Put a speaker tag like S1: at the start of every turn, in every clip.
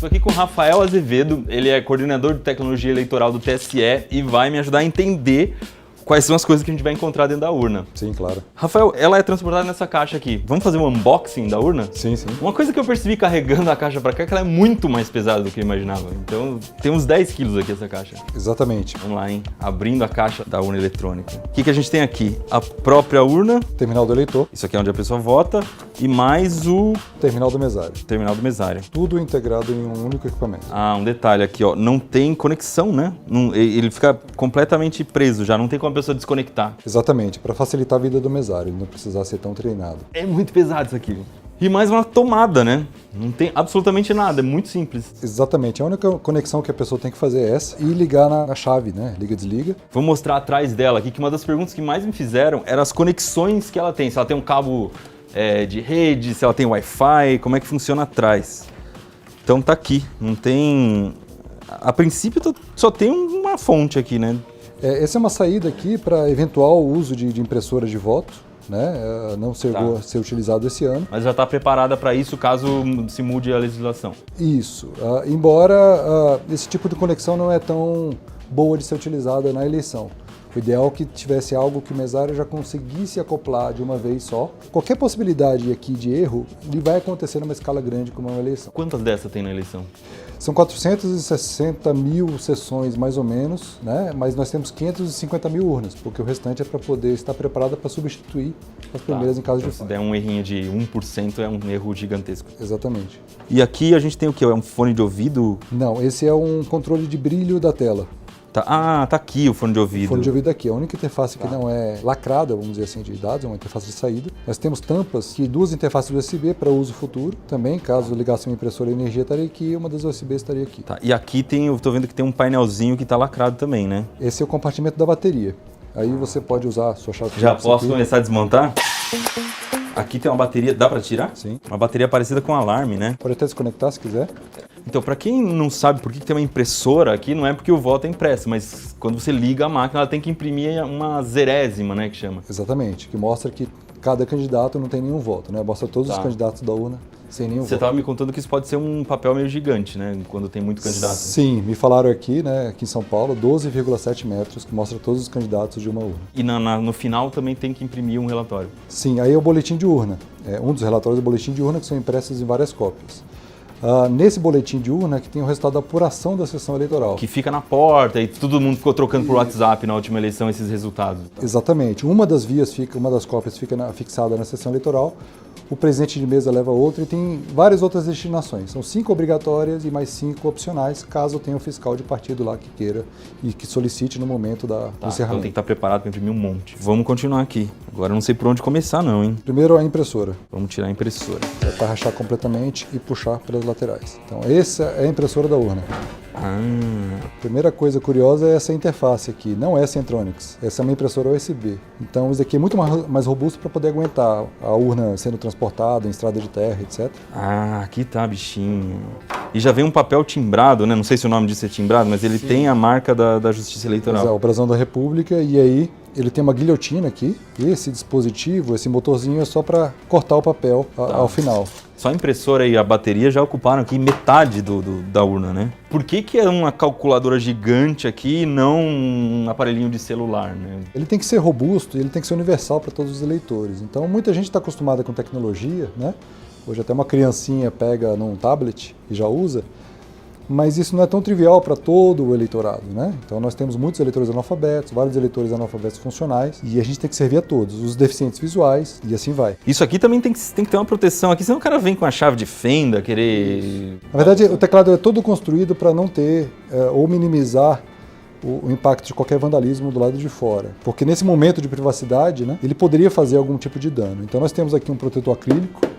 S1: Estou aqui com o Rafael Azevedo, ele é coordenador de tecnologia eleitoral do TSE e vai me ajudar a entender quais são as coisas que a gente vai encontrar dentro da urna.
S2: Sim, claro.
S1: Rafael, ela é transportada nessa caixa aqui. Vamos fazer um unboxing da urna?
S2: Sim, sim.
S1: Uma coisa que eu percebi carregando a caixa pra cá é que ela é muito mais pesada do que eu imaginava. Então tem uns 10 quilos aqui essa caixa.
S2: Exatamente.
S1: Vamos lá, hein? Abrindo a caixa da urna eletrônica. O que a gente tem aqui? A própria urna.
S2: Terminal do eleitor.
S1: Isso aqui é onde a pessoa vota. E mais o
S2: Terminal do mesário.
S1: terminal do mesário.
S2: Tudo integrado em um único equipamento.
S1: Ah, um detalhe aqui, ó. Não tem conexão, né? Ele fica completamente preso já. Não tem como a pessoa desconectar.
S2: Exatamente, para facilitar a vida do mesário, ele não precisar ser tão treinado.
S1: É muito pesado isso aqui. E mais uma tomada, né? Não tem absolutamente nada, é muito simples.
S2: Exatamente, a única conexão que a pessoa tem que fazer é essa e ligar na chave, né? Liga, desliga.
S1: Vou mostrar atrás dela aqui que uma das perguntas que mais me fizeram eram as conexões que ela tem. Se ela tem um cabo de rede, se ela tem Wi-Fi, como é que funciona atrás. Então tá aqui, não tem... A princípio só tem uma fonte aqui, né?
S2: Essa é uma saída aqui para eventual uso de impressoras de voto, né? Não chegou a ser utilizado esse ano.
S1: Mas já está preparada para isso caso se mude a legislação.
S2: Isso, embora esse tipo de conexão não é tão boa de ser utilizada na eleição. O ideal é que tivesse algo que o mesário já conseguisse acoplar de uma vez só. Qualquer possibilidade aqui de erro, ele vai acontecer numa escala grande como é uma eleição.
S1: Quantas dessas tem na eleição?
S2: São 460 mil sessões, mais ou menos, né? Mas nós temos 550 mil urnas, porque o restante é para poder estar preparada para substituir as primeiras em caso de
S1: Se
S2: falha.
S1: der um errinho de 1%, é um erro gigantesco.
S2: Exatamente.
S1: E aqui a gente tem o quê? É um fone de ouvido?
S2: Não, esse é um controle de brilho da tela.
S1: Tá aqui o fone de ouvido.
S2: O fone de ouvido aqui, a única interface que não é lacrada, vamos dizer assim, de dados, é uma interface de saída. Nós temos tampas e duas interfaces USB para uso futuro, também, caso ligasse uma impressora e energia estaria aqui, e uma das USB estaria aqui.
S1: Tá, e aqui eu tô vendo que tem um painelzinho que tá lacrado também, né?
S2: Esse é o compartimento da bateria. Aí você pode usar a sua chave.
S1: Já posso começar a desmontar? Aqui tem uma bateria, dá para tirar?
S2: Sim.
S1: Uma bateria parecida com um alarme, né?
S2: Pode até desconectar se quiser.
S1: Então, para quem não sabe por que tem uma impressora aqui, não é porque o voto é impresso, mas quando você liga a máquina, ela tem que imprimir uma zerésima, né, que chama.
S2: Exatamente, que mostra que cada candidato não tem nenhum voto, né? Mostra todos os candidatos da urna sem nenhum voto.
S1: Você estava me contando que isso pode ser um papel meio gigante, né, quando tem muito candidato.
S2: Sim, me falaram aqui, né, aqui em São Paulo, 12,7 metros, que mostra todos os candidatos de uma urna.
S1: E no final também tem que imprimir um relatório.
S2: Sim, aí é o boletim de urna. Um dos relatórios é o boletim de urna, que são impressos em várias cópias. Nesse boletim de urna que tem o resultado da apuração da sessão eleitoral.
S1: Que fica na porta e todo mundo ficou trocando por WhatsApp na última eleição esses resultados.
S2: Exatamente. Uma das cópias fica fixada na sessão eleitoral, o presidente de mesa leva outra e tem várias outras destinações. São 5 obrigatórias e mais 5 opcionais, caso tenha um fiscal de partido lá que queira e que solicite no momento do
S1: Então
S2: encerramento.
S1: tem que estar preparado para imprimir um monte. Vamos continuar aqui. Agora eu não sei por onde começar não, hein?
S2: Primeiro a impressora.
S1: Vamos tirar a impressora.
S2: É para rachar completamente e puxar pelas laterais. Então essa é a impressora da urna. Primeira coisa curiosa é essa interface aqui, não é Centronics, essa é uma impressora USB. Então isso aqui é muito mais robusto para poder aguentar a urna sendo transportada em estrada de terra, etc.
S1: Aqui tá, bichinho. E já vem um papel timbrado, né? Não sei se o nome disso é timbrado, mas ele tem a marca da Justiça Eleitoral.
S2: É o brasão da República e aí ele tem uma guilhotina aqui. Esse dispositivo, esse motorzinho é só para cortar o papel ao final.
S1: Só a impressora e a bateria já ocuparam aqui metade da urna, né? Por que é uma calculadora gigante aqui e não um aparelhinho de celular, né?
S2: Ele tem que ser robusto e ele tem que ser universal para todos os eleitores. Então muita gente está acostumada com tecnologia, né? Hoje até uma criancinha pega num tablet e já usa, mas isso não é tão trivial para todo o eleitorado, né? Então nós temos muitos eleitores analfabetos, vários eleitores analfabetos funcionais, e a gente tem que servir a todos, os deficientes visuais, e assim vai.
S1: Isso aqui também tem que ter uma proteção aqui, senão o cara vem com a chave de fenda, querer...
S2: Na verdade, o teclado é todo construído para não ter ou minimizar o impacto de qualquer vandalismo do lado de fora. Porque nesse momento de privacidade, né, ele poderia fazer algum tipo de dano. Então nós temos aqui um protetor acrílico.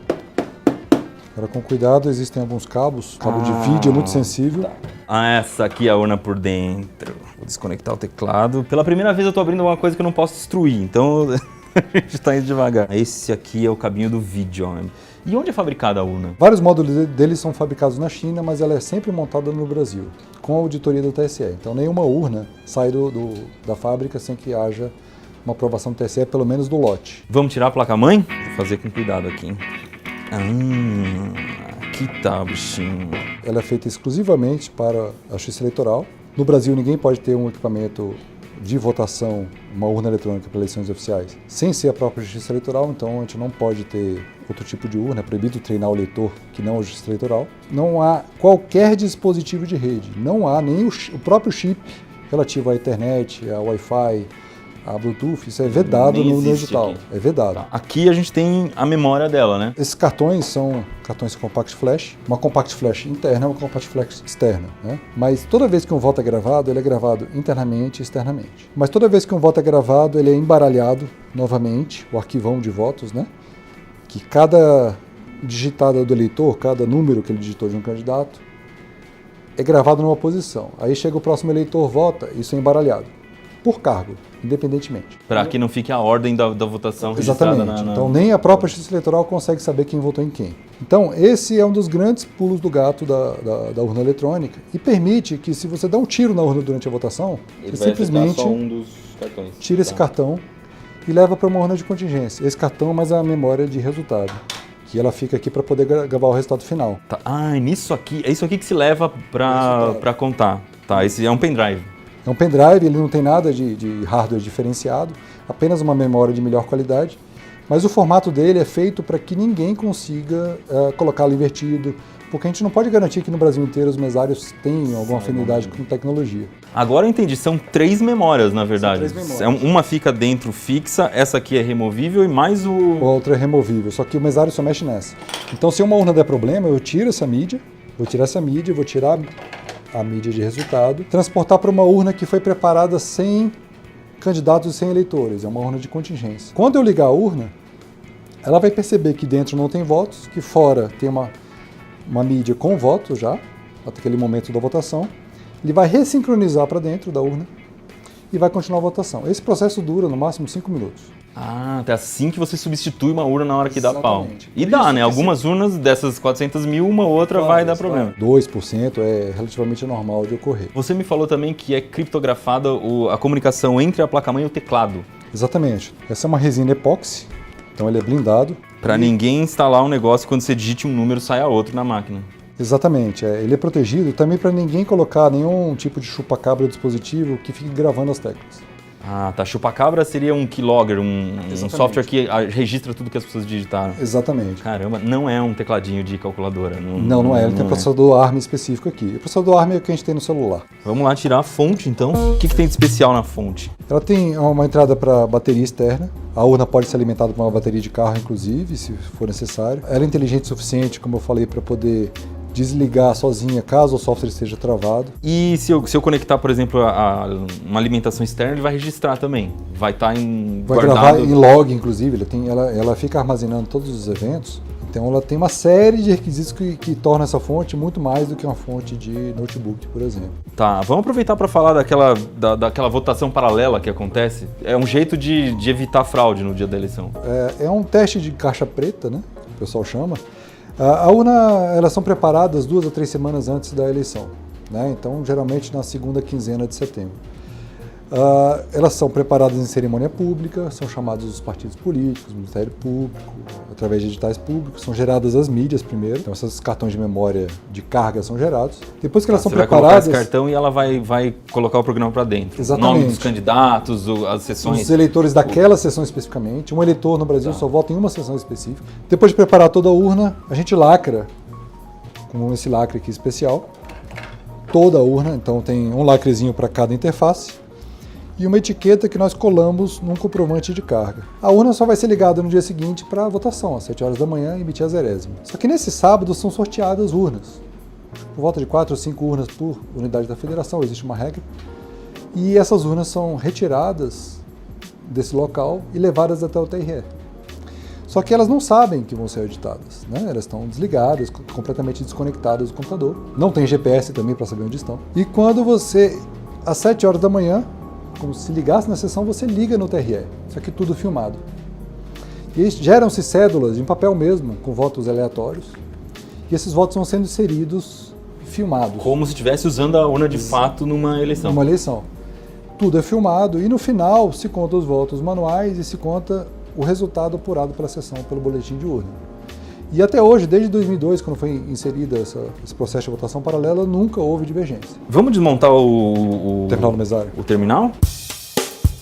S2: Agora, com cuidado, existem alguns cabos. Cabo de vídeo é muito sensível.
S1: Essa aqui é a urna por dentro. Vou desconectar o teclado. Pela primeira vez eu tô abrindo uma coisa que eu não posso destruir, então a gente tá indo devagar. Esse aqui é o cabinho do vídeo. Ó. E onde é fabricada a urna?
S2: Vários módulos deles são fabricados na China, mas ela é sempre montada no Brasil, com a auditoria do TSE. Então nenhuma urna sai da fábrica sem que haja uma aprovação do TSE, pelo menos do lote.
S1: Vamos tirar a placa-mãe? Vou fazer com cuidado aqui. Aqui Aqui tá, bichinho.
S2: Ela é feita exclusivamente para a justiça eleitoral. No Brasil, ninguém pode ter um equipamento de votação, uma urna eletrônica para eleições oficiais, sem ser a própria justiça eleitoral, então a gente não pode ter outro tipo de urna, é proibido treinar o eleitor que não a justiça eleitoral. Não há qualquer dispositivo de rede, não há nem o próprio chip relativo à internet, ao Wi-Fi, a Bluetooth, isso é vedado no edital,
S1: aqui.
S2: É vedado.
S1: Tá. Aqui a gente tem a memória dela, né?
S2: Esses cartões são cartões Compact Flash, uma Compact Flash interna e uma Compact Flash externa, né? Mas toda vez que um voto é gravado, ele é gravado internamente e externamente. Mas toda vez que um voto é gravado, ele é embaralhado novamente, o arquivão de votos, né? Que cada digitada do eleitor, cada número que ele digitou de um candidato, é gravado numa posição. Aí chega o próximo eleitor, vota, isso é embaralhado. Por cargo, independentemente.
S1: Para que não fique a ordem da votação registrada.
S2: Exatamente. Então nem a própria Justiça Eleitoral consegue saber quem votou em quem. Então esse é um dos grandes pulos do gato da urna eletrônica e permite que, se você dá um tiro na urna durante a votação,
S1: ele
S2: você simplesmente
S1: só um dos cartões.
S2: Tira esse cartão e leva para uma urna de contingência. Esse cartão mais a memória de resultado, que ela fica aqui para poder gravar o resultado final.
S1: Tá. Ah, nisso aqui, é isso aqui que se leva para contar. Tá, esse é um pendrive.
S2: É um pendrive, ele não tem nada de hardware diferenciado, apenas uma memória de melhor qualidade, mas o formato dele é feito para que ninguém consiga colocá-lo invertido, porque a gente não pode garantir que no Brasil inteiro os mesários tenham alguma afinidade com tecnologia.
S1: Agora eu entendi, são 3 memórias, na verdade.
S2: São 3 memórias.
S1: Uma fica dentro fixa, essa aqui é removível e mais o...
S2: A outra é removível, só que o mesário só mexe nessa. Então se uma urna der problema, eu tiro essa mídia, vou tirar a mídia de resultado, transportar para uma urna que foi preparada sem candidatos e sem eleitores, é uma urna de contingência. Quando eu ligar a urna, ela vai perceber que dentro não tem votos, que fora tem uma mídia com votos já, até aquele momento da votação, ele vai ressincronizar para dentro da urna e vai continuar a votação. Esse processo dura no máximo 5 minutos.
S1: Ah, é assim que você substitui uma urna na hora que dá pau.
S2: Exatamente.
S1: E dá, né? Algumas urnas dessas 400 mil, uma outra vai dar problema.
S2: 2% é relativamente normal de ocorrer.
S1: Você me falou também que é criptografada a comunicação entre a placa-mãe e o teclado.
S2: Exatamente. Essa é uma resina epóxi, então ele é blindado.
S1: Para ninguém instalar um negócio quando você digite um número saia outro na máquina.
S2: Exatamente. Ele é protegido também para ninguém colocar nenhum tipo de chupa-cabra no dispositivo que fique gravando as teclas.
S1: Ah, tá. Chupa-cabra seria um keylogger, um software que registra tudo que as pessoas digitaram.
S2: Exatamente.
S1: Caramba, não é um tecladinho de calculadora.
S2: Não é. Ele tem um processador ARM específico aqui. O processador ARM é o que a gente tem no celular.
S1: Vamos lá tirar a fonte, então. O que tem de especial na fonte?
S2: Ela tem uma entrada para bateria externa. A urna pode ser alimentada por uma bateria de carro, inclusive, se for necessário. Ela é inteligente o suficiente, como eu falei, para poder desligar sozinha caso o software esteja travado.
S1: E se eu conectar, por exemplo, uma alimentação externa, ele vai registrar também. Vai estar
S2: Vai gravar em log, inclusive. Ela fica armazenando todos os eventos. Então ela tem uma série de requisitos que tornam essa fonte muito mais do que uma fonte de notebook, por exemplo.
S1: Tá, vamos aproveitar para falar daquela votação paralela que acontece. É um jeito de evitar fraude no dia da eleição.
S2: É um teste de caixa preta, né? O pessoal chama. A urna, elas são preparadas 2 a 3 semanas antes da eleição, né? Então, geralmente na segunda quinzena de setembro. Elas são preparadas em cerimônia pública, são chamados os partidos políticos, o Ministério Público, através de editais públicos, são geradas as mídias primeiro, então esses cartões de memória de carga são gerados. Depois que elas são preparadas...
S1: Você vai colocar esse cartão e ela vai colocar o programa para dentro.
S2: Exatamente.
S1: O nome dos candidatos, as sessões...
S2: Os eleitores daquela sessão especificamente. Um eleitor no Brasil só vota em uma sessão específica. Depois de preparar toda a urna, a gente lacra, com esse lacre aqui especial, toda a urna, então tem um lacrezinho para cada interface, e uma etiqueta que nós colamos num comprovante de carga. A urna só vai ser ligada no dia seguinte para a votação, às 7 horas da manhã, e emitir a zerésima. Só que nesse sábado são sorteadas urnas. Por volta de 4 ou 5 urnas por unidade da federação, existe uma regra. E essas urnas são retiradas desse local e levadas até o TRE. Só que elas não sabem que vão ser editadas, né? Elas estão desligadas, completamente desconectadas do computador. Não tem GPS também para saber onde estão. E quando você, às 7 horas da manhã, como se ligasse na sessão, você liga no TRE. Isso aqui tudo filmado. E geram-se cédulas em papel mesmo, com votos aleatórios. E esses votos vão sendo inseridos, filmados.
S1: Como se estivesse usando a urna de fato numa eleição.
S2: Numa eleição. Tudo é filmado e no final se conta os votos manuais e se conta o resultado apurado pela sessão, pelo boletim de urna. E até hoje, desde 2002, quando foi inserida esse processo de votação paralela, nunca houve divergência.
S1: Vamos desmontar o
S2: Terminal do mesário.
S1: O terminal?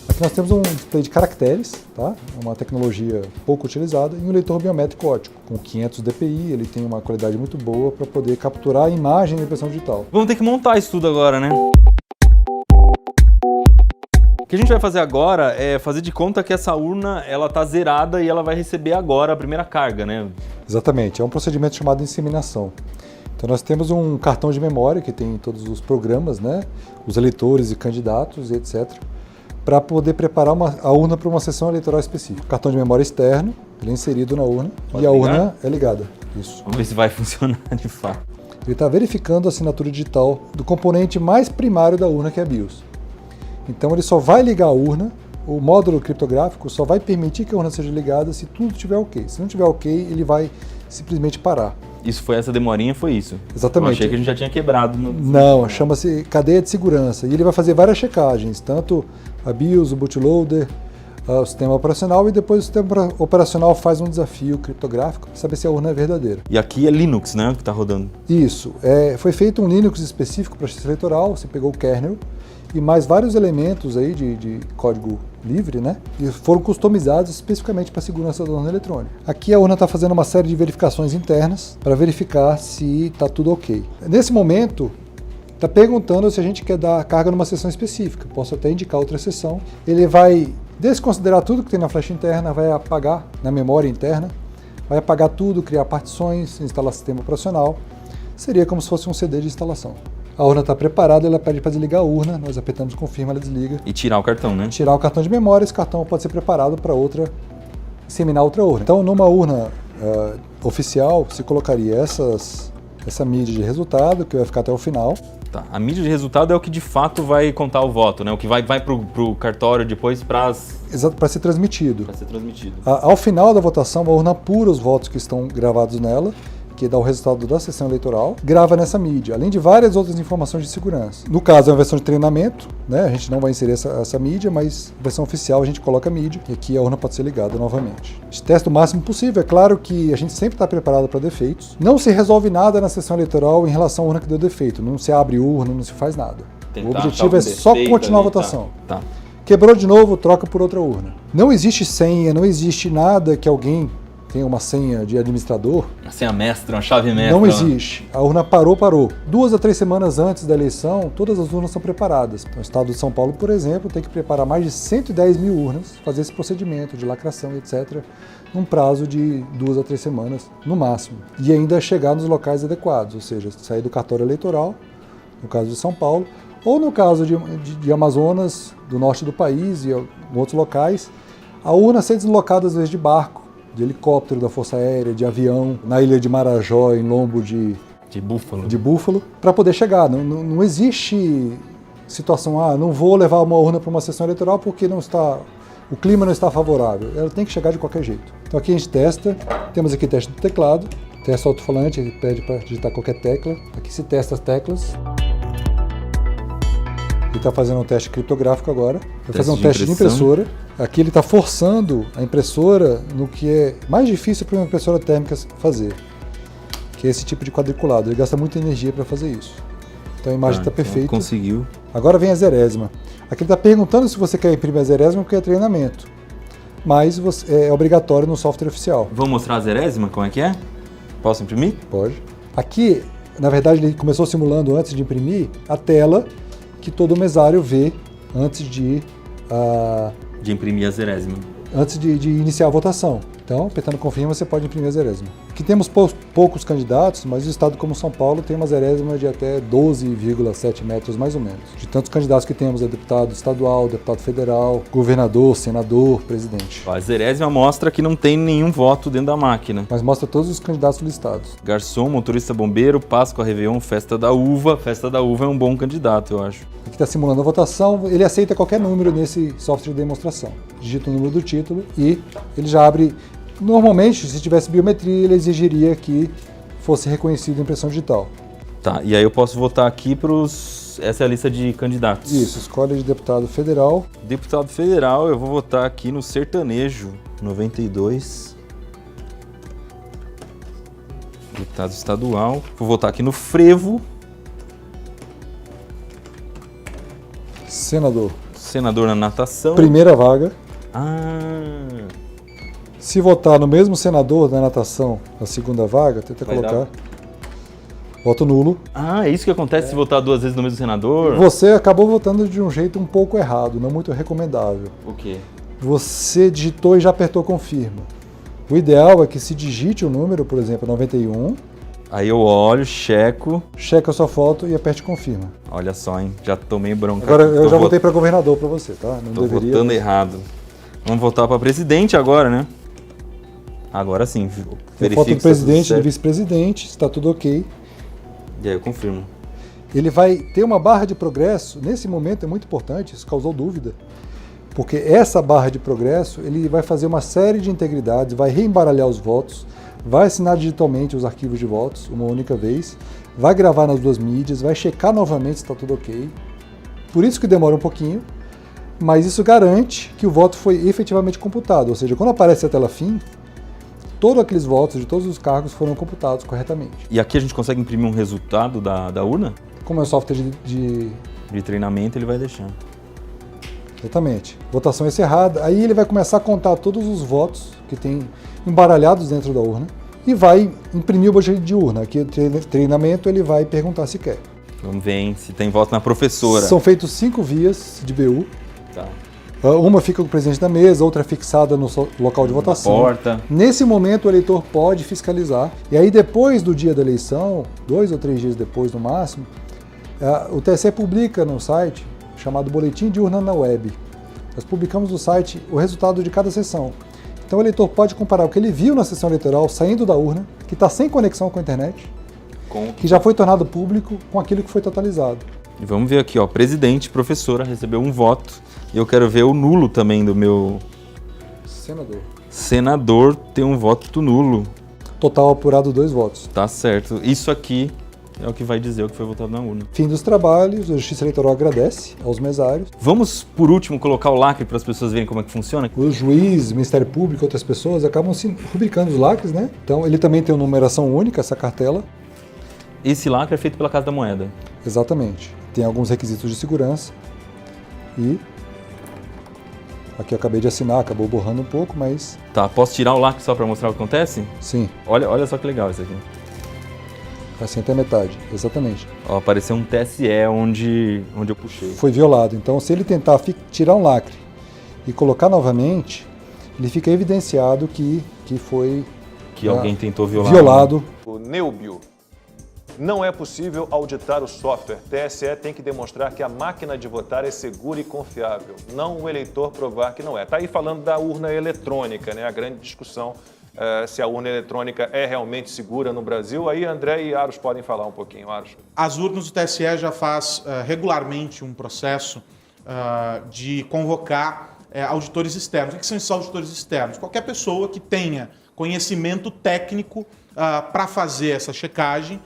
S2: Aqui nós temos um display de caracteres, tá? Uma tecnologia pouco utilizada, e um leitor biométrico ótico. Com 500 dpi, ele tem uma qualidade muito boa para poder capturar a imagem da impressão digital.
S1: Vamos ter que montar isso tudo agora, né? O que a gente vai fazer agora é fazer de conta que essa urna ela tá zerada e ela vai receber agora a primeira carga, né?
S2: Exatamente, é um procedimento chamado inseminação. Então nós temos um cartão de memória que tem todos os programas, né? Os eleitores e candidatos e etc. para poder preparar a urna para uma sessão eleitoral específica. O cartão de memória externo, ele é inserido na urna e a urna é ligada. Isso.
S1: Vamos ver se vai funcionar de fato.
S2: Ele está verificando a assinatura digital do componente mais primário da urna, que é a BIOS. Então ele só vai ligar a urna, o módulo criptográfico só vai permitir que a urna seja ligada se tudo estiver ok. Se não estiver ok, ele vai simplesmente parar.
S1: Isso foi essa demorinha, foi isso?
S2: Exatamente.
S1: Eu achei que a gente já tinha quebrado.
S2: Não, chama-se cadeia de segurança. E ele vai fazer várias checagens, tanto a BIOS, o bootloader, o sistema operacional, e depois o sistema operacional faz um desafio criptográfico para saber se a urna é verdadeira.
S1: E aqui é Linux, né, que está rodando?
S2: Isso. Foi feito um Linux específico para justiça eleitoral, você pegou o kernel e mais vários elementos aí de código livre, né? E foram customizados especificamente para a segurança da urna eletrônica. Aqui a urna está fazendo uma série de verificações internas para verificar se está tudo ok. Nesse momento, está perguntando se a gente quer dar carga numa sessão específica. Posso até indicar outra sessão. Ele vai desconsiderar tudo que tem na flash interna, vai apagar na memória interna, vai apagar tudo, criar partições, instalar sistema operacional. Seria como se fosse um CD de instalação. A urna está preparada, ela pede para desligar a urna, nós apertamos confirma, ela desliga.
S1: E tirar o cartão, né?
S2: Tirar o cartão de memória, esse cartão pode ser preparado para inseminar outra urna. Então, numa urna oficial, se colocaria essa mídia de resultado, que vai ficar até o final.
S1: Tá. A mídia de resultado é o que de fato vai contar o voto, né? O que vai pro cartório depois
S2: Exato, para ser transmitido.
S1: Para ser transmitido.
S2: Ao final da votação, a urna apura os votos que estão gravados nela, que dá o resultado da sessão eleitoral, grava nessa mídia, além de várias outras informações de segurança. No caso, é uma versão de treinamento, né? A gente não vai inserir essa mídia, mas a versão oficial a gente coloca a mídia e aqui a urna pode ser ligada novamente. A gente testa o máximo possível, é claro que a gente sempre está preparado para defeitos. Não se resolve nada na sessão eleitoral em relação à urna que deu defeito, não se abre urna, não se faz nada. O objetivo é só continuar a votação.
S1: Tá.
S2: Quebrou de novo, troca por outra urna. Não existe senha, não existe nada que alguém tem uma senha de administrador.
S1: Uma senha mestra, uma chave mestra.
S2: Não existe. A urna parou. 2 a 3 semanas antes da eleição, todas as urnas são preparadas. Então, o estado de São Paulo, por exemplo, tem que preparar mais de 110 mil urnas, fazer esse procedimento de lacração, etc., num prazo de 2 a 3 semanas, no máximo. E ainda chegar nos locais adequados, ou seja, sair do cartório eleitoral, no caso de São Paulo, ou no caso de Amazonas, do norte do país e outros locais, a urna ser deslocada às vezes de barco, de helicóptero da Força Aérea, de avião, na ilha de Marajó, em lombo de búfalo, para poder chegar. Não existe situação, não vou levar uma urna para uma sessão eleitoral porque o clima não está favorável. Ela tem que chegar de qualquer jeito. Então aqui a gente testa, temos aqui teste do teclado, teste alto-falante, ele pede para digitar qualquer tecla. Aqui se testa as teclas. Ele está fazendo um teste criptográfico agora, vai fazer um teste de impressora. Aqui ele está forçando a impressora no que é mais difícil para uma impressora térmica fazer, que é esse tipo de quadriculado. Ele gasta muita energia para fazer isso. Então a imagem está perfeita.
S1: Então conseguiu.
S2: Agora vem a zerésima. Aqui ele está perguntando se você quer imprimir a zerésima porque é treinamento, mas é obrigatório no software oficial.
S1: Vamos mostrar a zerésima, como é que é? Posso imprimir?
S2: Pode. Aqui, na verdade, ele começou simulando antes de imprimir a tela que todo mesário vê antes de
S1: imprimir a zerésima.
S2: Antes de iniciar a votação. Então, apertando confirma, você pode imprimir a zerésima. Aqui temos poucos candidatos, mas o estado como São Paulo tem uma zerésima de até 12,7 metros, mais ou menos. De tantos candidatos que temos, é deputado estadual, deputado federal, governador, senador, presidente.
S1: A zerésima mostra que não tem nenhum voto dentro da máquina.
S2: Mas mostra todos os candidatos listados.
S1: Garçom, motorista bombeiro, Páscoa, Réveillon, Festa da Uva. Festa da Uva é um bom candidato, eu acho.
S2: Aqui está simulando a votação, ele aceita qualquer número nesse software de demonstração. Digita o número do título e ele já abre. Normalmente, se tivesse biometria, ele exigiria que fosse reconhecido a impressão digital.
S1: Tá, e aí eu posso votar aqui essa é a lista de candidatos.
S2: Isso, escolha de deputado federal.
S1: Deputado federal, eu vou votar aqui no Sertanejo 92. Deputado estadual. Vou votar aqui no frevo.
S2: Senador.
S1: Senador na natação.
S2: Primeira vaga.
S1: Ah,
S2: Se votar no mesmo senador na natação, na segunda vaga, tenta
S1: Vai
S2: colocar. Voto nulo.
S1: é isso que acontece se votar 2 vezes no mesmo senador?
S2: Você acabou votando de um jeito um pouco errado, não muito recomendável.
S1: O quê?
S2: Você digitou e já apertou confirma. O ideal é que se digite o número, por exemplo, 91,
S1: Aí eu olho, checo.
S2: checa a sua foto e aperte confirma.
S1: Olha só, hein? Já tomei bronca.
S2: Agora
S1: aqui.
S2: eu já votei para governador para você, tá? Não
S1: Tô
S2: deveria.
S1: votando errado. Vamos votar para presidente agora, né? Agora sim.
S2: Tem foto do
S1: se tá tudo
S2: presidente, do
S1: certo.
S2: vice-presidente, está tudo ok.
S1: E aí eu confirmo.
S2: Ele vai ter uma barra de progresso, nesse momento é muito importante, isso causou dúvida, porque essa barra de progresso, ele vai fazer uma série de integridades, vai reembaralhar os votos, vai assinar digitalmente os arquivos de votos, uma única vez, vai gravar nas 2 mídias, vai checar novamente se está tudo ok. Por isso que demora um pouquinho, mas isso garante que o voto foi efetivamente computado, ou seja, quando aparece a tela fim, todos aqueles votos de todos os cargos foram computados corretamente.
S1: E aqui a gente consegue imprimir um resultado da urna?
S2: Como é um software de
S1: De treinamento ele vai deixar.
S2: Exatamente. Votação encerrada. Aí ele vai começar a contar todos os votos que tem embaralhados dentro da urna e vai imprimir o boletim de urna. Aqui o treinamento ele vai perguntar se quer.
S1: Vamos ver, hein, se tem voto na professora.
S2: São feitos 5 vias de BU.
S1: Tá.
S2: Uma fica com o presidente da mesa, outra fixada no local de votação.
S1: Porta.
S2: Nesse momento, o eleitor pode fiscalizar. E aí, depois do dia da eleição, 2 ou 3 dias depois no máximo, o TSE publica no site chamado Boletim de Urna na Web. Nós publicamos no site o resultado de cada sessão. Então o eleitor pode comparar o que ele viu na sessão eleitoral saindo da urna, que está sem conexão com a internet, que já foi tornado público, com aquilo que foi totalizado.
S1: E vamos ver aqui, ó, presidente, professora, recebeu um voto. E eu quero ver o nulo também do meu
S2: Senador.
S1: senador, tem um voto nulo.
S2: Total apurado 2 votos.
S1: Tá certo. Isso aqui é o que vai dizer o que foi votado na urna.
S2: Fim dos trabalhos, a Justiça Eleitoral agradece aos mesários.
S1: Vamos, por último, colocar o lacre para as pessoas verem como é que funciona?
S2: O juiz, Ministério Público, outras pessoas acabam se rubricando os lacres, né? Então ele também tem uma numeração única, essa cartela.
S1: Esse lacre é feito pela Casa da Moeda.
S2: Exatamente. Tem alguns requisitos de segurança. E aqui eu acabei de assinar, acabou borrando um pouco, mas
S1: Tá, posso tirar o lacre só para mostrar o que acontece?
S2: sim,
S1: Olha só que legal isso aqui.
S2: assim até metade, exatamente.
S1: Ó, apareceu um TSE onde eu puxei.
S2: Foi violado. Então, se ele tentar tirar um lacre e colocar novamente, ele fica evidenciado que foi
S1: Que alguém tentou violar.
S2: violado.
S3: O Neubio. Não é possível auditar o software. TSE tem que demonstrar que a máquina de votar é segura e confiável, não o eleitor provar que não é. Está aí falando da urna eletrônica, né? A grande discussão se a urna eletrônica é realmente segura no Brasil. Aí André e Aros podem falar um pouquinho. Aros.
S4: As urnas do TSE já faz regularmente um processo de convocar auditores externos. O que são esses auditores externos? Qualquer pessoa que tenha conhecimento técnico para fazer essa checagem,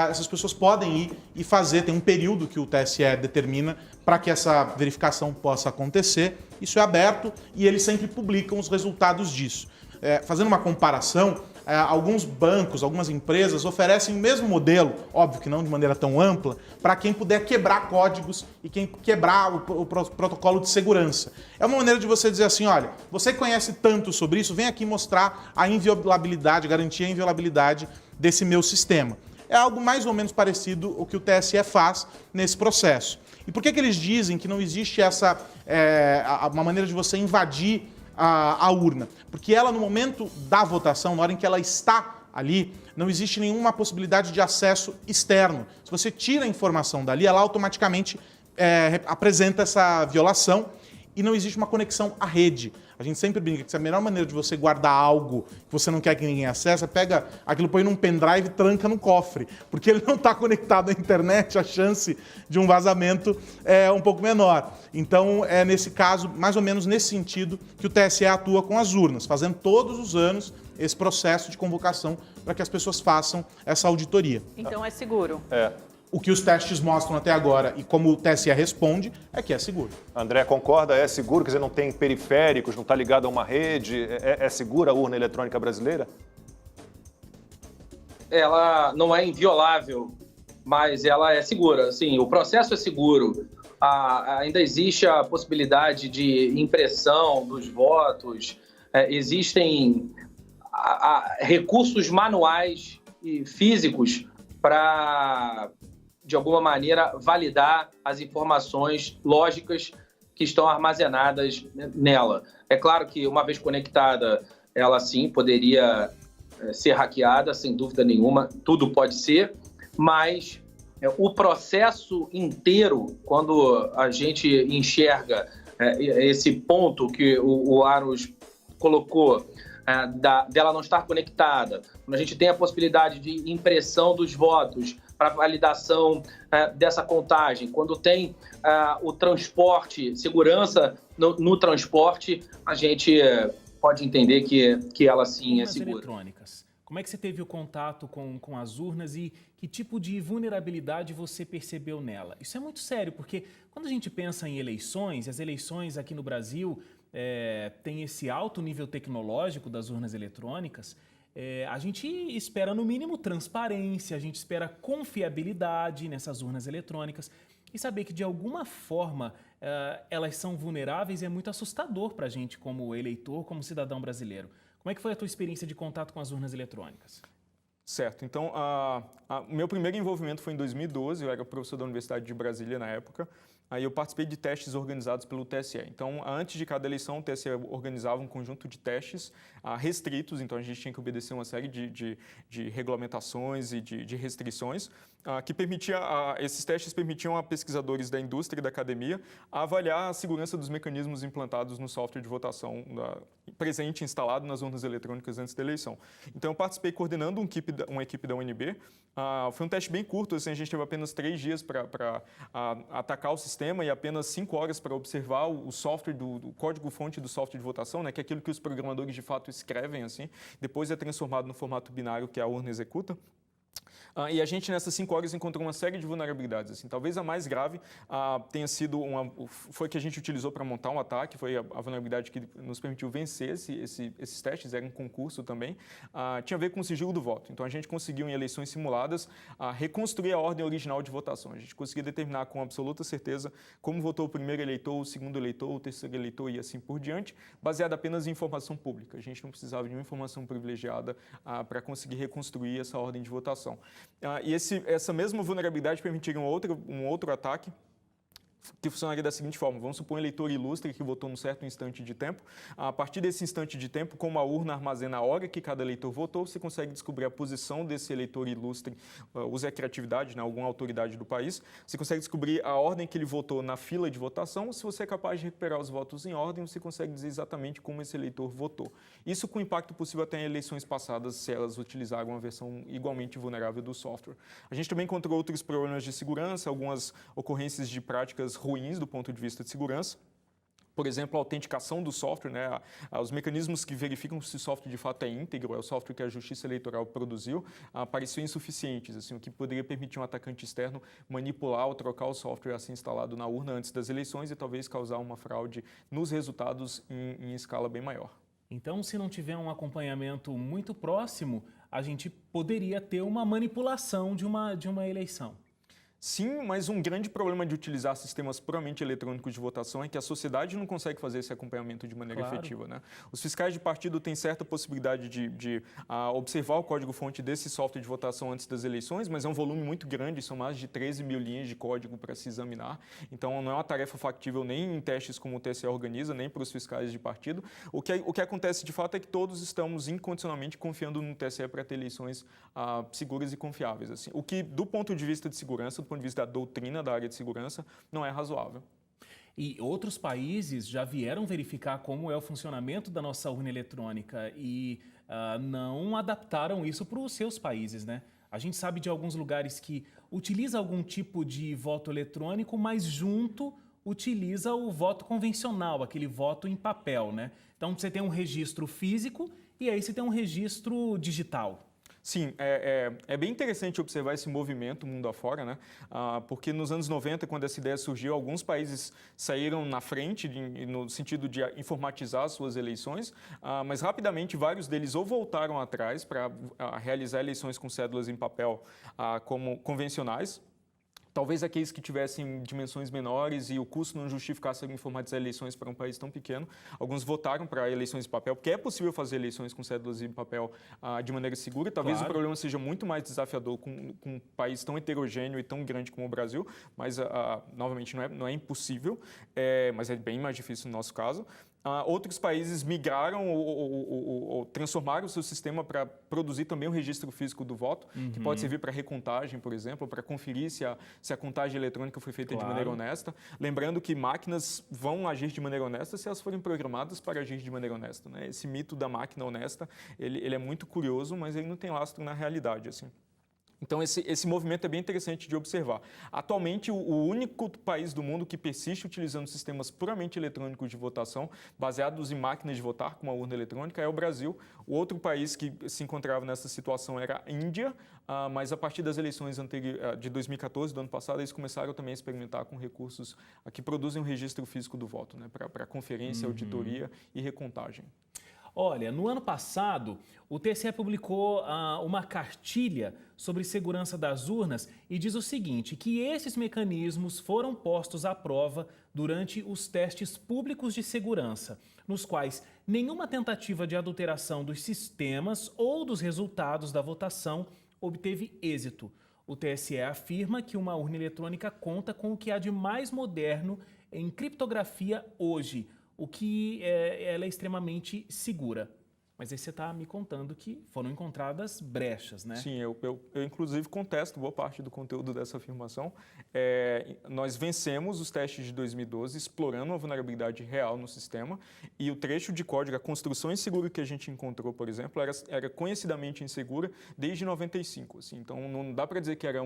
S4: essas pessoas podem ir e fazer, tem um período que o TSE determina para que essa verificação possa acontecer. Isso é aberto e eles sempre publicam os resultados disso. Fazendo uma comparação, alguns bancos, algumas empresas oferecem o mesmo modelo, óbvio que não de maneira tão ampla, para quem puder quebrar códigos e quem quebrar o protocolo de segurança. É uma maneira de você dizer assim, olha, você conhece tanto sobre isso, vem aqui mostrar a inviolabilidade, garantir a inviolabilidade desse meu sistema. É algo mais ou menos parecido o que o TSE faz nesse processo. E por que eles dizem que não existe uma maneira de você invadir a urna? Porque ela, no momento da votação, na hora em que ela está ali, não existe nenhuma possibilidade de acesso externo. Se você tira a informação dali, ela automaticamente apresenta essa violação e não existe uma conexão à rede. A gente sempre brinca que a melhor maneira de você guardar algo que você não quer que ninguém acesse, pega aquilo, põe num pendrive e tranca no cofre. Porque ele não está conectado à internet, a chance de um vazamento é um pouco menor. Então, é nesse caso, mais ou menos nesse sentido, que o TSE atua com as urnas, fazendo todos os anos esse processo de convocação para que as pessoas façam essa auditoria.
S5: Então é seguro?
S4: O que os testes mostram até agora e como o TSE responde é que é seguro.
S3: André, concorda? É seguro? Quer dizer, não tem periféricos, não está ligado a uma rede? É segura a urna eletrônica brasileira?
S5: ela não é inviolável, mas ela é segura. Assim, o processo é seguro. Ainda existe a possibilidade de impressão dos votos. Existem recursos manuais e físicos para, de alguma maneira, validar as informações lógicas que estão armazenadas nela. É claro que, uma vez conectada, ela sim poderia ser hackeada, sem dúvida nenhuma, tudo pode ser, mas o processo inteiro, quando a gente enxerga esse ponto que o Aros colocou, dela não estar conectada, quando a gente tem a possibilidade de impressão dos votos para validação dessa contagem, quando tem o transporte, segurança no transporte, a gente pode entender que ela sim é segura.
S6: Eletrônicas. Como é que você teve o contato com as urnas e que tipo de vulnerabilidade você percebeu nela? Isso é muito sério, porque quando a gente pensa em eleições, as eleições aqui no Brasil têm esse alto nível tecnológico das urnas eletrônicas, a gente espera, no mínimo, transparência, a gente espera confiabilidade nessas urnas eletrônicas. E saber que, de alguma forma, elas são vulneráveis é muito assustador para a gente como eleitor, como cidadão brasileiro. Como é que foi a tua experiência de contato com as urnas eletrônicas?
S7: Certo. Então, meu primeiro envolvimento foi em 2012, eu era professor da Universidade de Brasília na época. Aí eu participei de testes organizados pelo TSE. Então, antes de cada eleição, o TSE organizava um conjunto de testes restritos, então a gente tinha que obedecer uma série de regulamentações e de restrições, que esses testes permitiam a pesquisadores da indústria e da academia avaliar a segurança dos mecanismos implantados no software de votação presente, instalado nas urnas eletrônicas antes da eleição. Então, eu participei coordenando uma equipe da UNB. Foi um teste bem curto, assim, a gente teve apenas 3 dias para atacar o sistema e apenas 5 horas para observar o software, o código-fonte do software de votação, né, que é aquilo que os programadores de fato escrevem, assim, depois é transformado no formato binário que a urna executa. E a gente, nessas 5 horas, encontrou uma série de vulnerabilidades. Assim. Talvez a mais grave tenha sido foi que a gente utilizou para montar um ataque, foi a vulnerabilidade que nos permitiu vencer esses testes, era um concurso também, tinha a ver com o sigilo do voto. Então, a gente conseguiu, em eleições simuladas, reconstruir a ordem original de votação. A gente conseguia determinar com absoluta certeza como votou o primeiro eleitor, o segundo eleitor, o terceiro eleitor e assim por diante, baseado apenas em informação pública. A gente não precisava de uma informação privilegiada para conseguir reconstruir essa ordem de votação. E essa mesma vulnerabilidade permitiria um outro ataque que funcionaria da seguinte forma: vamos supor um eleitor ilustre que votou num certo instante de tempo. A partir desse instante de tempo, como a urna armazena a hora que cada eleitor votou, você consegue descobrir a posição desse eleitor ilustre, use a criatividade, né, alguma autoridade do país, você consegue descobrir a ordem que ele votou na fila de votação. Se você é capaz de recuperar os votos em ordem, você consegue dizer exatamente como esse eleitor votou. Isso com impacto possível até em eleições passadas, se elas utilizaram uma versão igualmente vulnerável do software. A gente também encontrou outros problemas de segurança, algumas ocorrências de práticas ruins do ponto de vista de segurança. Por exemplo, a autenticação do software, né? Os mecanismos que verificam se o software de fato é íntegro, é o software que a Justiça Eleitoral produziu, pareciam insuficientes, assim, o que poderia permitir um atacante externo manipular ou trocar o software assim instalado na urna antes das eleições e talvez causar uma fraude nos resultados em escala bem maior.
S6: Então, se não tiver um acompanhamento muito próximo, a gente poderia ter uma manipulação de uma eleição.
S7: Sim, mas um grande problema de utilizar sistemas puramente eletrônicos de votação é que a sociedade não consegue fazer esse acompanhamento de maneira efetiva, né? Os fiscais de partido têm certa possibilidade de observar o código-fonte desse software de votação antes das eleições, mas é um volume muito grande, são mais de 13 mil linhas de código para se examinar, então não é uma tarefa factível nem em testes como o TSE organiza, nem para os fiscais de partido. O que acontece de fato é que todos estamos incondicionalmente confiando no TSE para ter eleições seguras e confiáveis, assim. O que, do ponto de vista de segurança, do ponto de vista da doutrina da área de segurança, não é razoável.
S6: E outros países já vieram verificar como é o funcionamento da nossa urna eletrônica e não adaptaram isso para os seus países, né? A gente sabe de alguns lugares que utiliza algum tipo de voto eletrônico, mas junto utiliza o voto convencional, aquele voto em papel, né? Então você tem um registro físico e aí você tem um registro digital.
S7: Sim, é bem interessante observar esse movimento mundo afora, né? Porque nos anos 90, quando essa ideia surgiu, alguns países saíram na frente no sentido de informatizar suas eleições, mas rapidamente vários deles ou voltaram atrás para realizar eleições com cédulas em papel como convencionais. Talvez aqueles que tivessem dimensões menores e o custo não justificasse informatizar eleições para um país tão pequeno. Alguns votaram para eleições em papel, porque é possível fazer eleições com cédulas em papel de maneira segura. Talvez o problema seja muito mais desafiador com um país tão heterogêneo e tão grande como o Brasil, mas, novamente, não é impossível, mas é bem mais difícil no nosso caso. Outros países migraram ou transformaram o seu sistema para produzir também o registro físico do voto, que pode servir para recontagem, por exemplo, para conferir se a contagem eletrônica foi feita de maneira honesta. Lembrando que máquinas vão agir de maneira honesta se elas forem programadas para agir de maneira honesta, né? Esse mito da máquina honesta, ele é muito curioso, mas ele não tem lastro na realidade, assim. Então, esse movimento é bem interessante de observar. Atualmente, o único país do mundo que persiste utilizando sistemas puramente eletrônicos de votação, baseados em máquinas de votar, como a urna eletrônica, é o Brasil. O outro país que se encontrava nessa situação era a Índia, mas a partir das eleições de 2014, do ano passado, eles começaram também a experimentar com recursos que produzem o registro físico do voto, né, para conferência, auditoria e recontagem.
S6: Olha, no ano passado, o TSE publicou uma cartilha sobre segurança das urnas e diz o seguinte, que esses mecanismos foram postos à prova durante os testes públicos de segurança, nos quais nenhuma tentativa de adulteração dos sistemas ou dos resultados da votação obteve êxito. O TSE afirma que uma urna eletrônica conta com o que há de mais moderno em criptografia hoje, o que ela é extremamente segura. Mas aí você está me contando que foram encontradas brechas, né?
S7: Sim, eu inclusive contesto boa parte do conteúdo dessa afirmação. Nós vencemos os testes de 2012 explorando uma vulnerabilidade real no sistema e o trecho de código, a construção insegura que a gente encontrou, por exemplo, era conhecidamente insegura desde 95. Assim, então, não dá para dizer que era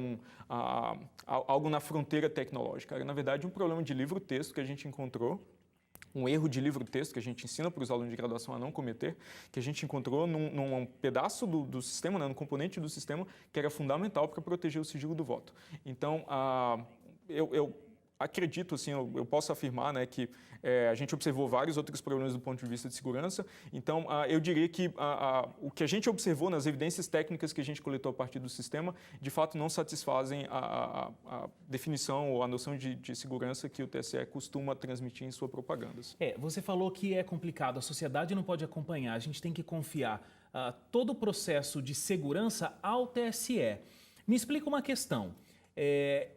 S7: algo na fronteira tecnológica. Era, na verdade, um problema de livro-texto que a gente encontrou, um erro de livro-texto que a gente ensina para os alunos de graduação a não cometer, que a gente encontrou num pedaço do sistema, né, num componente do sistema, que era fundamental para proteger o sigilo do voto. Então, eu acredito, assim, eu posso afirmar, né, que a gente observou vários outros problemas do ponto de vista de segurança. Então, eu diria que o que a gente observou nas evidências técnicas que a gente coletou a partir do sistema, de fato, não satisfazem a definição ou a noção de segurança que o TSE costuma transmitir em suas propagandas.
S6: Você falou que é complicado, a sociedade não pode acompanhar, a gente tem que confiar todo o processo de segurança ao TSE. Me explica uma questão.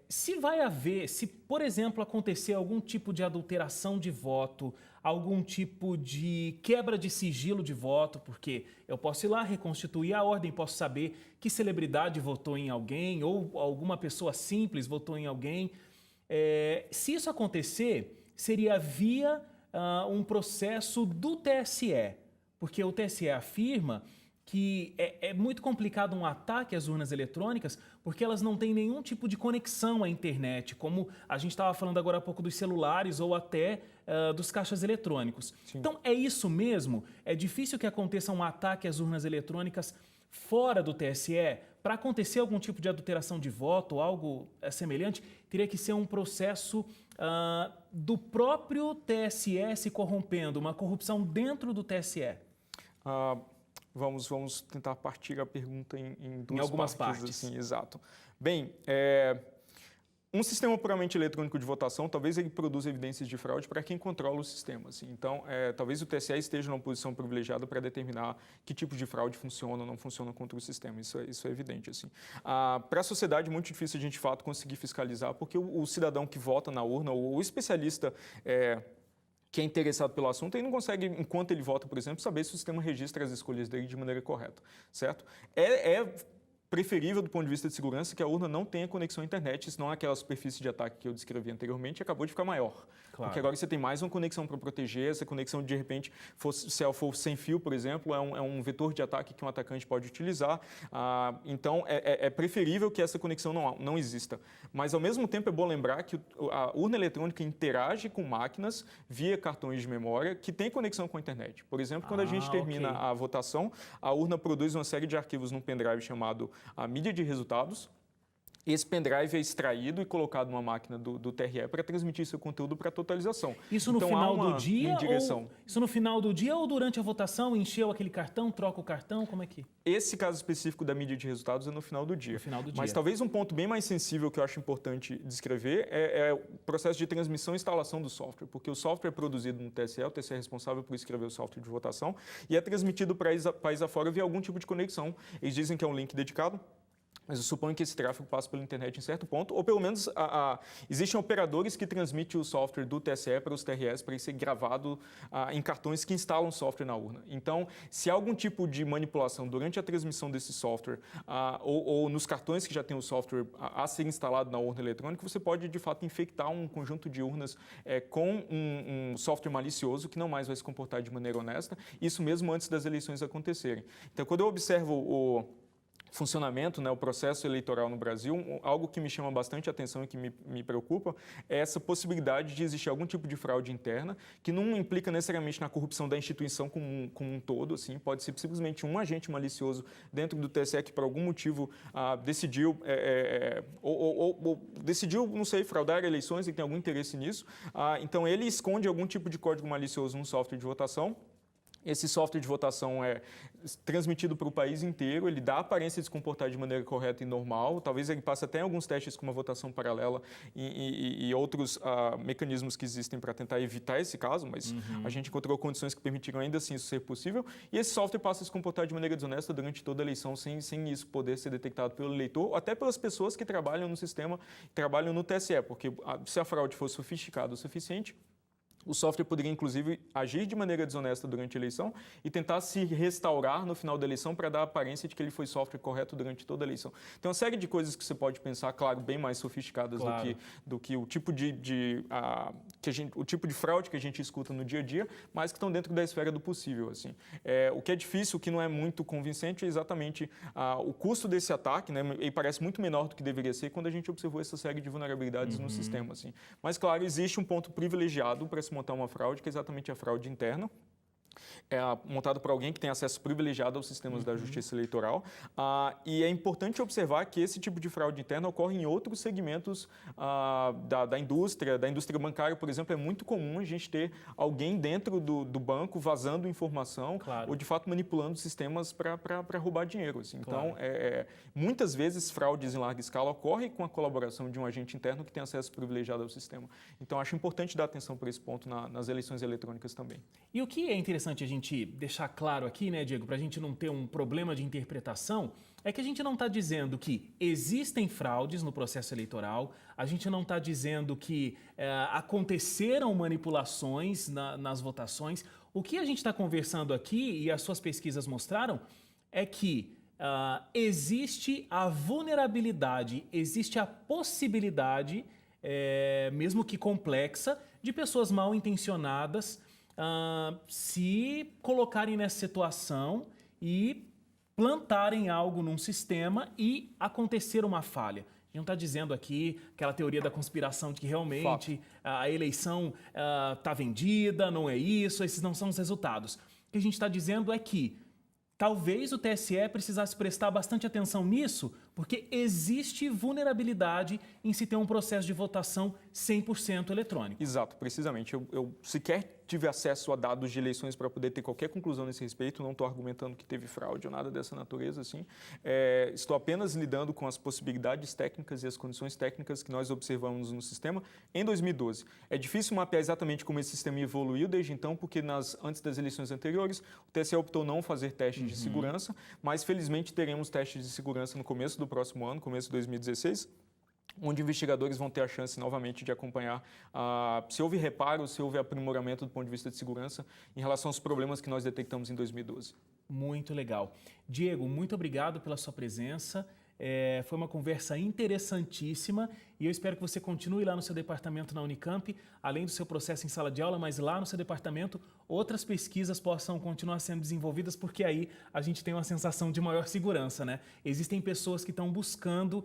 S6: Se, por exemplo, acontecer algum tipo de adulteração de voto, algum tipo de quebra de sigilo de voto, porque eu posso ir lá reconstituir a ordem, posso saber que celebridade votou em alguém ou alguma pessoa simples votou em alguém. Se isso acontecer, seria via um processo do TSE, porque o TSE afirma que é muito complicado um ataque às urnas eletrônicas porque elas não têm nenhum tipo de conexão à internet, como a gente estava falando agora há pouco dos celulares ou até dos caixas eletrônicos. Sim. Então, é isso mesmo? É difícil que aconteça um ataque às urnas eletrônicas fora do TSE? Para acontecer algum tipo de adulteração de voto ou algo semelhante, teria que ser um processo do próprio TSE se corrompendo, uma corrupção dentro do TSE.
S7: Vamos tentar partir a pergunta em duas
S6: algumas partes.
S7: Assim, exato. Bem, um sistema puramente eletrônico de votação, talvez ele produza evidências de fraude para quem controla o sistema. Assim. Então, talvez o TSE esteja numa posição privilegiada para determinar que tipo de fraude funciona ou não funciona contra o sistema. Isso é evidente. Assim. Para a sociedade, é muito difícil a gente, de fato, conseguir fiscalizar, porque o cidadão que vota na urna, ou o especialista que é interessado pelo assunto, ele não consegue, enquanto ele vota, por exemplo, saber se o sistema registra as escolhas dele de maneira correta, certo? preferível do ponto de vista de segurança que a urna não tenha conexão à internet, senão aquela superfície de ataque que eu descrevi anteriormente acabou de ficar maior.
S6: Claro.
S7: Porque agora você tem mais uma conexão para proteger, essa conexão de repente, se ela for sem fio, por exemplo, é um vetor de ataque que um atacante pode utilizar. Então, é preferível que essa conexão não exista. Mas, ao mesmo tempo, é bom lembrar que a urna eletrônica interage com máquinas via cartões de memória que têm conexão com a internet. Por exemplo, quando a gente termina a votação, a urna produz uma série de arquivos num pendrive chamado a mídia de resultados. Esse pendrive é extraído e colocado numa máquina do TRE para transmitir seu conteúdo para totalização.
S6: Isso no
S7: então,
S6: final do dia? Isso no final do dia ou durante a votação? Encheu aquele cartão, troca o cartão? Como é que...
S7: Esse caso específico da mídia de resultados é no final do dia.
S6: No final do dia.
S7: Mas talvez um ponto bem mais sensível que eu acho importante descrever é o processo de transmissão e instalação do software, porque o software é produzido no TSE, o TSE é responsável por escrever o software de votação, e é transmitido para país afora via algum tipo de conexão. Eles dizem que é um link dedicado, mas eu suponho que esse tráfego passa pela internet em certo ponto, ou pelo menos existem operadores que transmitem o software do TSE para os TREs para ele ser gravado em cartões que instalam software na urna. Então, se há algum tipo de manipulação durante a transmissão desse software ou nos cartões que já tem o software a ser instalado na urna eletrônica, você pode, de fato, infectar um conjunto de urnas com um software malicioso que não mais vai se comportar de maneira honesta, isso mesmo antes das eleições acontecerem. Então, quando eu observo o funcionamento, o processo eleitoral no Brasil, algo que me chama bastante atenção e que me preocupa é essa possibilidade de existir algum tipo de fraude interna que não implica necessariamente na corrupção da instituição como um todo, assim, pode ser simplesmente um agente malicioso dentro do TSE que por algum motivo decidiu, decidiu, não sei, fraudar eleições e tem algum interesse nisso, então ele esconde algum tipo de código malicioso no software de votação. Esse software de votação é transmitido para o país inteiro, ele dá a aparência de se comportar de maneira correta e normal, talvez ele passe até alguns testes com uma votação paralela e outros mecanismos que existem para tentar evitar esse caso, mas a gente encontrou condições que permitiram ainda assim isso ser possível, e esse software passa a se comportar de maneira desonesta durante toda a eleição, sem isso poder ser detectado pelo eleitor, ou até pelas pessoas que trabalham no sistema, trabalham no TSE, porque se a fraude for sofisticada o suficiente, o software poderia, inclusive, agir de maneira desonesta durante a eleição e tentar se restaurar no final da eleição para dar a aparência de que ele foi software correto durante toda a eleição. Tem uma série de coisas que você pode pensar, claro, bem mais sofisticadas do que o tipo o tipo de fraude que a gente escuta no dia a dia, mas que estão dentro da esfera do possível. Assim. O que é difícil, o que não é muito convincente, é exatamente o custo desse ataque, né? Ele parece muito menor do que deveria ser quando a gente observou essa série de vulnerabilidades no sistema. Assim. Mas, claro, existe um ponto privilegiado para se montar uma fraude, que é exatamente a fraude interna. É montado por alguém que tem acesso privilegiado aos sistemas da justiça eleitoral. E é importante observar que esse tipo de fraude interna ocorre em outros segmentos da indústria bancária, por exemplo. É muito comum a gente ter alguém dentro do banco vazando informação ou, de fato, manipulando sistemas para roubar dinheiro. Assim. Então, muitas vezes, fraudes em larga escala ocorrem com a colaboração de um agente interno que tem acesso privilegiado ao sistema. Então, acho importante dar atenção para esse ponto nas eleições eletrônicas também.
S6: E o que é interessante a gente deixar claro aqui, né, Diego, para a gente não ter um problema de interpretação, é que a gente não está dizendo que existem fraudes no processo eleitoral, a gente não está dizendo que aconteceram manipulações nas votações. O que a gente está conversando aqui, e as suas pesquisas mostraram, é que existe a vulnerabilidade, existe a possibilidade, mesmo que complexa, de pessoas mal intencionadas se colocarem nessa situação e plantarem algo num sistema e acontecer uma falha. A gente não está dizendo aqui aquela teoria da conspiração de que realmente a eleição está vendida, não é isso, esses não são os resultados. O que a gente está dizendo é que talvez o TSE precisasse prestar bastante atenção nisso, porque existe vulnerabilidade em se ter um processo de votação 100% eletrônico.
S7: Exato, precisamente. Eu sequer tive acesso a dados de eleições para poder ter qualquer conclusão nesse respeito, não estou argumentando que teve fraude ou nada dessa natureza. Assim. Estou apenas lidando com as possibilidades técnicas e as condições técnicas que nós observamos no sistema em 2012. É difícil mapear exatamente como esse sistema evoluiu desde então, porque antes das eleições anteriores, o TSE optou não fazer testes de segurança, mas felizmente teremos testes de segurança no começo do próximo ano, começo de 2016, onde investigadores vão ter a chance novamente de acompanhar se houve reparo, se houve aprimoramento do ponto de vista de segurança em relação aos problemas que nós detectamos em 2012.
S6: Muito legal. Diego, muito obrigado pela sua presença. Foi uma conversa interessantíssima e eu espero que você continue lá no seu departamento na Unicamp, além do seu processo em sala de aula, mas lá no seu departamento outras pesquisas possam continuar sendo desenvolvidas, porque aí a gente tem uma sensação de maior segurança, né? Existem pessoas que estão buscando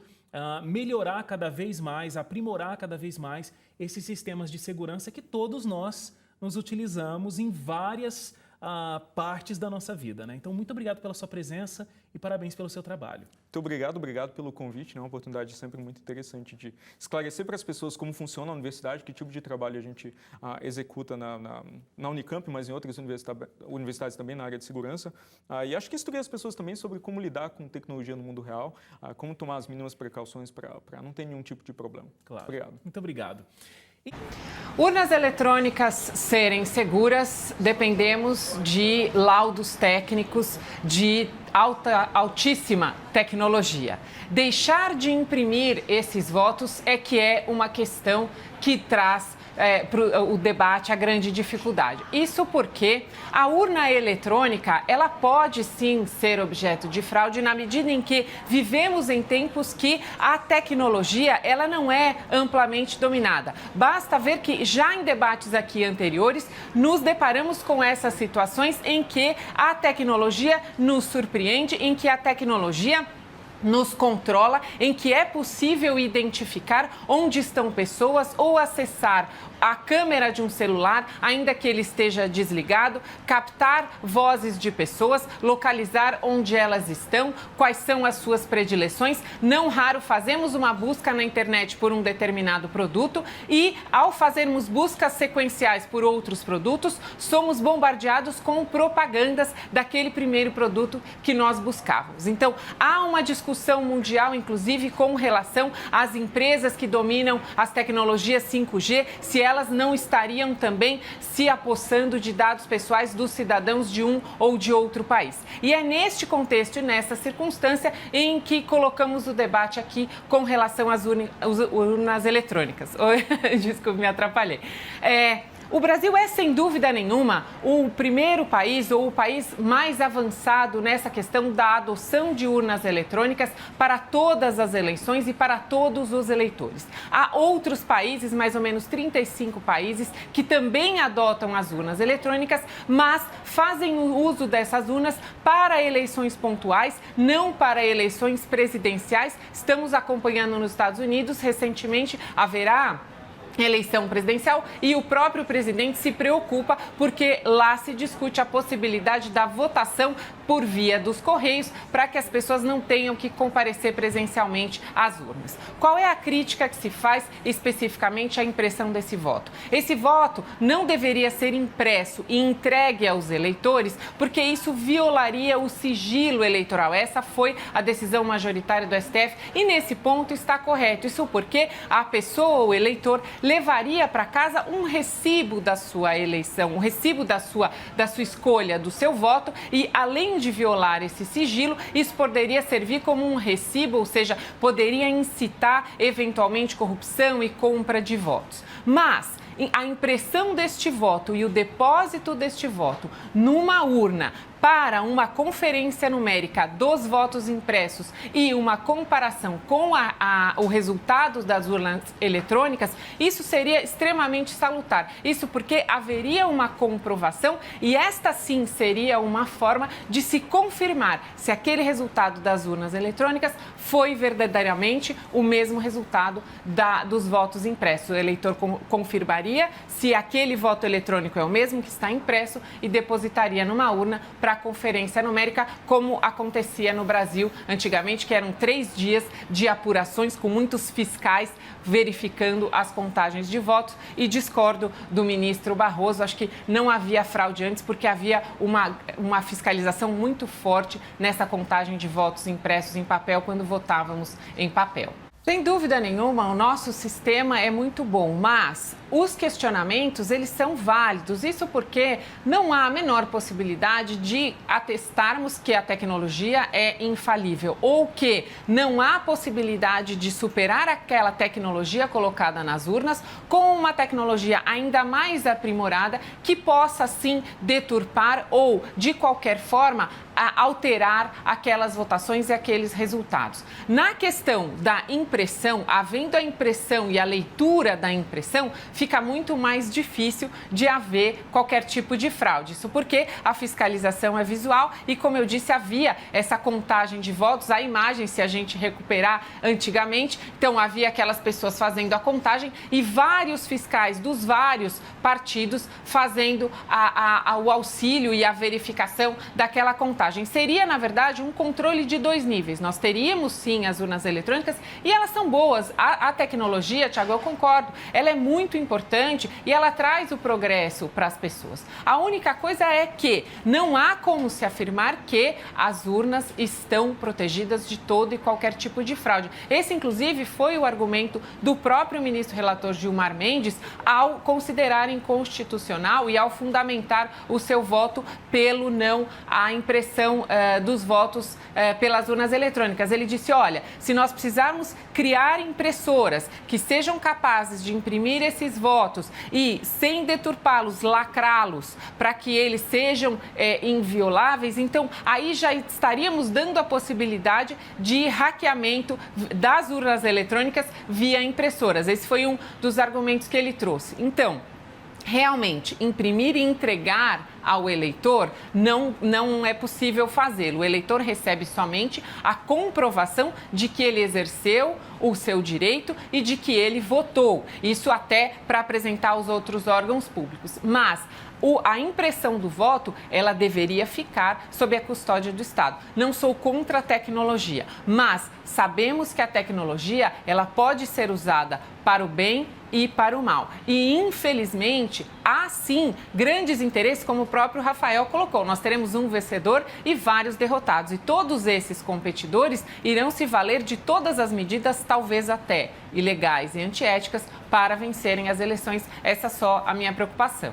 S6: melhorar cada vez mais, aprimorar cada vez mais esses sistemas de segurança que todos nós nos utilizamos em várias partes da nossa vida, né? Então, muito obrigado pela sua presença e parabéns pelo seu trabalho.
S7: Muito obrigado pelo convite, né? Uma oportunidade sempre muito interessante de esclarecer para as pessoas como funciona a universidade, que tipo de trabalho a gente executa na Unicamp, mas em outras universidades também na área de segurança. E acho que instruir as pessoas também sobre como lidar com tecnologia no mundo real, como tomar as mínimas precauções para não ter nenhum tipo de problema.
S6: Claro.
S7: Obrigado.
S6: Muito obrigado.
S8: Urnas eletrônicas serem seguras, dependemos de laudos técnicos de altíssima tecnologia. Deixar de imprimir esses votos é que é uma questão que traz para o debate a grande dificuldade. Isso porque a urna eletrônica, ela pode sim ser objeto de fraude na medida em que vivemos em tempos que a tecnologia ela não é amplamente dominada. Basta ver que já em debates aqui anteriores nos deparamos com essas situações em que a tecnologia nos surpreende, em que a tecnologia nos controla, em que é possível identificar onde estão pessoas ou acessar a câmera de um celular, ainda que ele esteja desligado, captar vozes de pessoas, localizar onde elas estão, quais são as suas predileções. Não raro fazemos uma busca na internet por um determinado produto e, ao fazermos buscas sequenciais por outros produtos, somos bombardeados com propagandas daquele primeiro produto que nós buscávamos. Então, há uma discussão mundial, inclusive, com relação às empresas que dominam as tecnologias 5G, se elas não estariam também se apossando de dados pessoais dos cidadãos de um ou de outro país. E é neste contexto e nessa circunstância em que colocamos o debate aqui com relação às urnas eletrônicas. Desculpe, me atrapalhei. O Brasil é, sem dúvida nenhuma, o primeiro país ou o país mais avançado nessa questão da adoção de urnas eletrônicas para todas as eleições e para todos os eleitores. Há outros países, mais ou menos 35 países, que também adotam as urnas eletrônicas, mas fazem o uso dessas urnas para eleições pontuais, não para eleições presidenciais. Estamos acompanhando nos Estados Unidos, recentemente haverá eleição presidencial e o próprio presidente se preocupa porque lá se discute a possibilidade da votação por via dos correios para que as pessoas não tenham que comparecer presencialmente às urnas. Qual é a crítica que se faz especificamente à impressão desse voto? Esse voto não deveria ser impresso e entregue aos eleitores porque isso violaria o sigilo eleitoral. Essa foi a decisão majoritária do STF e nesse ponto está correto. Isso porque a pessoa, o eleitor, levaria para casa um recibo da sua eleição, um recibo da sua escolha, do seu voto e, além de violar esse sigilo, isso poderia servir como um recibo, ou seja, poderia incitar eventualmente corrupção e compra de votos. Mas a impressão deste voto e o depósito deste voto numa urna para uma conferência numérica dos votos impressos e uma comparação com o resultado das urnas eletrônicas, isso seria extremamente salutar. Isso porque haveria uma comprovação e esta sim seria uma forma de se confirmar se aquele resultado das urnas eletrônicas foi verdadeiramente o mesmo resultado dos votos impressos. O eleitor confirmaria se aquele voto eletrônico é o mesmo que está impresso e depositaria numa urna para a conferência numérica, como acontecia no Brasil antigamente, que eram 3 dias de apurações com muitos fiscais verificando as contagens de votos. E discordo do ministro Barroso, acho que não havia fraude antes porque havia uma fiscalização muito forte nessa contagem de votos impressos em papel quando votávamos em papel. Sem dúvida nenhuma, o nosso sistema é muito bom, mas os questionamentos, eles são válidos. Isso porque não há a menor possibilidade de atestarmos que a tecnologia é infalível ou que não há possibilidade de superar aquela tecnologia colocada nas urnas com uma tecnologia ainda mais aprimorada que possa, sim, deturpar ou, de qualquer forma, alterar aquelas votações e aqueles resultados. Na questão da impressão, havendo a impressão e a leitura da impressão, fica muito mais difícil de haver qualquer tipo de fraude. Isso porque a fiscalização é visual e, como eu disse, havia essa contagem de votos, a imagem, se a gente recuperar antigamente, então havia aquelas pessoas fazendo a contagem e vários fiscais dos vários partidos fazendo o auxílio e a verificação daquela contagem. Seria, na verdade, um controle de 2 níveis. Nós teríamos, sim, as urnas eletrônicas e elas são boas. A tecnologia, Thiago, eu concordo, ela é muito importante e ela traz o progresso para as pessoas. A única coisa é que não há como se afirmar que as urnas estão protegidas de todo e qualquer tipo de fraude. Esse, inclusive, foi o argumento do próprio ministro relator Gilmar Mendes ao considerar inconstitucional e ao fundamentar o seu voto pelo não à impressão dos votos pelas urnas eletrônicas. Ele disse, olha, se nós precisarmos criar impressoras que sejam capazes de imprimir esses votos e, sem deturpá-los, lacrá-los para que eles sejam invioláveis, então aí já estaríamos dando a possibilidade de hackeamento das urnas eletrônicas via impressoras. Esse foi um dos argumentos que ele trouxe. Então, realmente, imprimir e entregar ao eleitor, não é possível fazê-lo. O eleitor recebe somente a comprovação de que ele exerceu o seu direito e de que ele votou. Isso até para apresentar aos outros órgãos públicos. Mas a impressão do voto, ela deveria ficar sob a custódia do Estado. Não sou contra a tecnologia, mas sabemos que a tecnologia, ela pode ser usada para o bem e para o mal. E, infelizmente, há sim grandes interesses, como o próprio Rafael colocou. Nós teremos um vencedor e vários derrotados. E todos esses competidores irão se valer de todas as medidas, talvez até ilegais e antiéticas, para vencerem as eleições. Essa é só a minha preocupação.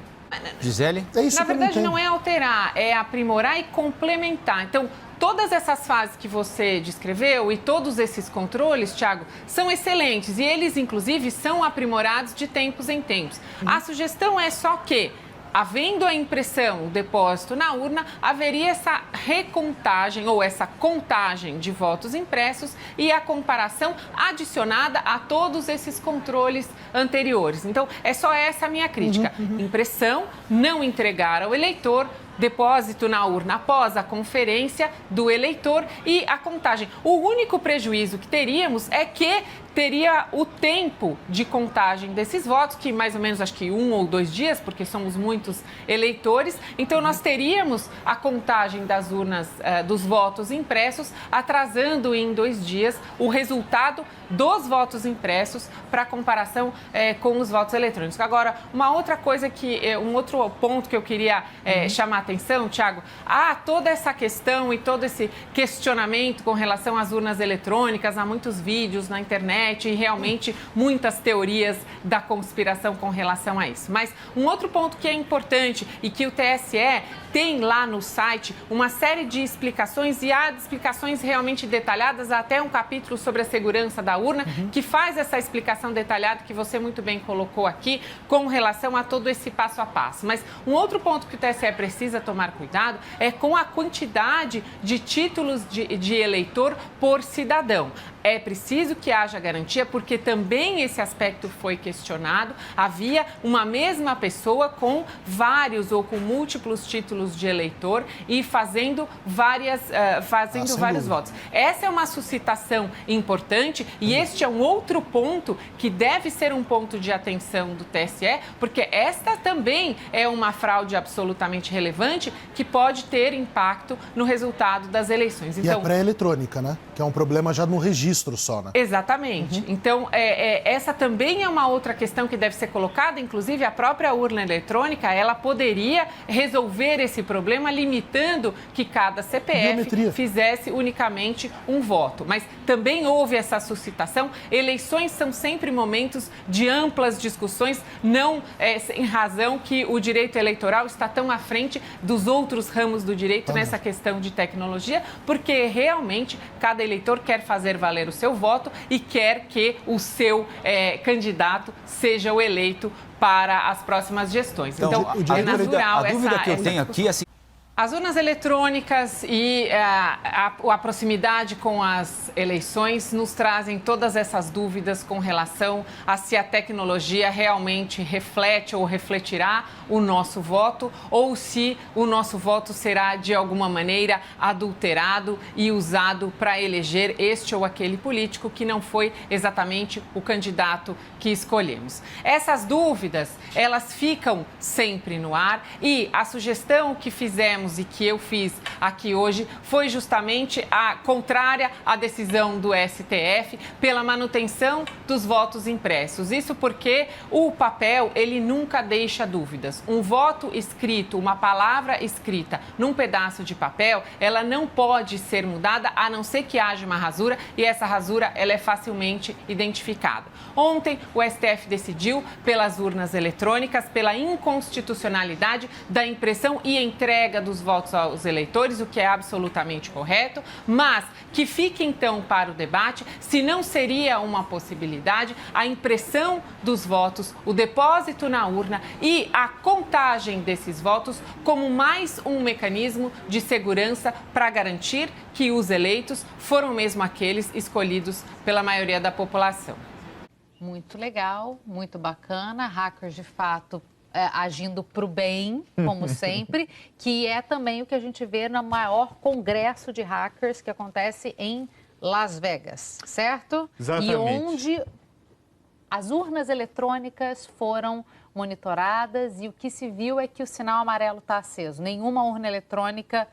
S9: Gisele?
S2: É isso.
S8: Na verdade, não é alterar, é aprimorar e complementar. Então, todas essas fases que você descreveu e todos esses controles, Thiago, são excelentes e eles, inclusive, são aprimorados de tempos em tempos. A sugestão é só que, havendo a impressão, o depósito na urna, haveria essa recontagem ou essa contagem de votos impressos e a comparação adicionada a todos esses controles anteriores. Então, é só essa a minha crítica. Impressão, não entregar ao eleitor, depósito na urna após a conferência do eleitor e a contagem. O único prejuízo que teríamos é que teria o tempo de contagem desses votos, que mais ou menos acho que 1 ou 2 dias, porque somos muitos eleitores. Então, nós teríamos a contagem das urnas, dos votos impressos, atrasando em 2 dias o resultado dos votos impressos para comparação com os votos eletrônicos. Agora, uma outra coisa um outro ponto que eu queria chamar a atenção, Thiago, há toda essa questão e todo esse questionamento com relação às urnas eletrônicas, há muitos vídeos na internet e realmente muitas teorias da conspiração com relação a isso. Mas um outro ponto que é importante e que o TSE tem lá no site uma série de explicações e há explicações realmente detalhadas, até um capítulo sobre a segurança da urna, que faz essa explicação detalhada que você muito bem colocou aqui com relação a todo esse passo a passo. Mas um outro ponto que o TSE precisa tomar cuidado é com a quantidade de títulos de eleitor por cidadão. É preciso que haja garantia, porque também esse aspecto foi questionado. Havia uma mesma pessoa com vários ou com múltiplos títulos de eleitor e fazendo vários votos. Essa é uma suscitação importante e este é um outro ponto que deve ser um ponto de atenção do TSE, porque esta também é uma fraude absolutamente relevante que pode ter impacto no resultado das eleições.
S9: Então, e a pré-eletrônica, né? Que é um problema já no registro só, né?
S8: Exatamente. Então, essa também é uma outra questão que deve ser colocada. Inclusive, a própria urna eletrônica, ela poderia resolver esse problema limitando que cada CPF fizesse unicamente um voto. Mas também houve essa suscitação. Eleições são sempre momentos de amplas discussões, não sem razão que o direito eleitoral está tão à frente dos outros ramos do direito nessa questão de tecnologia, porque realmente cada eleitor quer fazer valer o seu voto e quer que o seu candidato seja o eleito para as próximas gestões. Então é natural
S9: a dúvida que eu tenho aqui é assim...
S8: As urnas eletrônicas e a proximidade com as eleições nos trazem todas essas dúvidas com relação a se a tecnologia realmente reflete ou refletirá o nosso voto ou se o nosso voto será de alguma maneira adulterado e usado para eleger este ou aquele político que não foi exatamente o candidato que escolhemos. Essas dúvidas, elas ficam sempre no ar e a sugestão que fizemos e que eu fiz aqui hoje foi justamente a contrária à decisão do STF pela manutenção dos votos impressos. Isso porque o papel, ele nunca deixa dúvidas. Um voto escrito, uma palavra escrita num pedaço de papel, ela não pode ser mudada a não ser que haja uma rasura e essa rasura ela é facilmente identificada. Ontem, o STF decidiu pelas urnas eletrônicas, pela inconstitucionalidade da impressão e entrega dos votos aos eleitores, o que é absolutamente correto, mas que fique então para o debate se não seria uma possibilidade a impressão dos votos, o depósito na urna e a contagem desses votos como mais um mecanismo de segurança para garantir que os eleitos foram mesmo aqueles escolhidos pela maioria da população.
S10: Muito legal, muito bacana, hackers de fato agindo para o bem, como sempre, que é também o que a gente vê no maior congresso de hackers que acontece em Las Vegas, certo?
S11: Exatamente.
S10: E onde as urnas eletrônicas foram monitoradas e o que se viu é que o sinal amarelo está aceso. Nenhuma urna eletrônica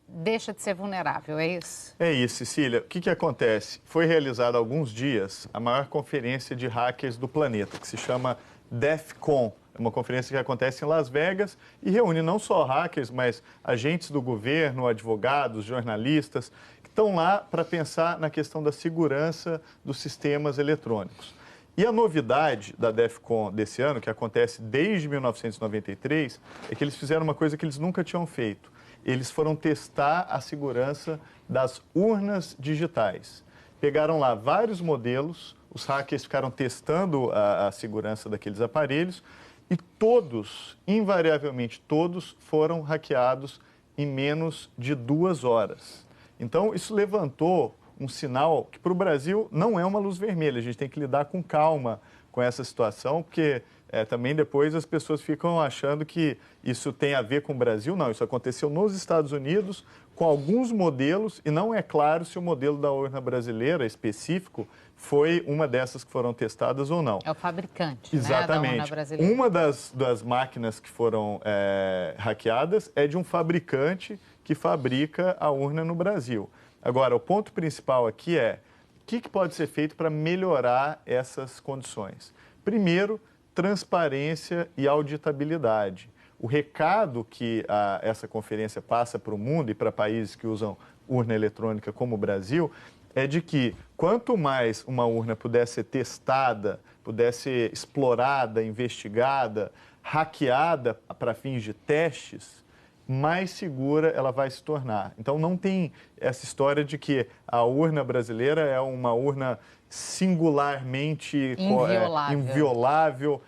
S10: deixa de ser vulnerável, é isso?
S11: É isso, Cecília. O que acontece? Foi realizada há alguns dias a maior conferência de hackers do planeta, que se chama DEF CON. É uma conferência que acontece em Las Vegas e reúne não só hackers, mas agentes do governo, advogados, jornalistas, que estão lá para pensar na questão da segurança dos sistemas eletrônicos. E a novidade da DEF CON desse ano, que acontece desde 1993, é que eles fizeram uma coisa que eles nunca tinham feito. Eles foram testar a segurança das urnas digitais. Pegaram lá vários modelos, os hackers ficaram testando a segurança daqueles aparelhos e todos, invariavelmente todos, foram hackeados em menos de 2 horas. Então, isso levantou um sinal que para o Brasil não é uma luz vermelha. A gente tem que lidar com calma com essa situação, porque também depois as pessoas ficam achando que isso tem a ver com o Brasil. Não, isso aconteceu nos Estados Unidos com alguns modelos e não é claro se o modelo da urna brasileira específico foi uma dessas que foram testadas ou não.
S10: É o fabricante,
S11: exatamente,
S10: né, da urna brasileira.
S11: Uma das máquinas que foram hackeadas é de um fabricante que fabrica a urna no Brasil. Agora, o ponto principal aqui é o que pode ser feito para melhorar essas condições. Primeiro, transparência e auditabilidade. O recado que essa conferência passa para o mundo e para países que usam urna eletrônica como o Brasil é de que quanto mais uma urna pudesse ser testada, pudesse ser explorada, investigada, hackeada para fins de testes, mais segura ela vai se tornar. Então não tem essa história de que a urna brasileira é uma urna singularmente inviolável.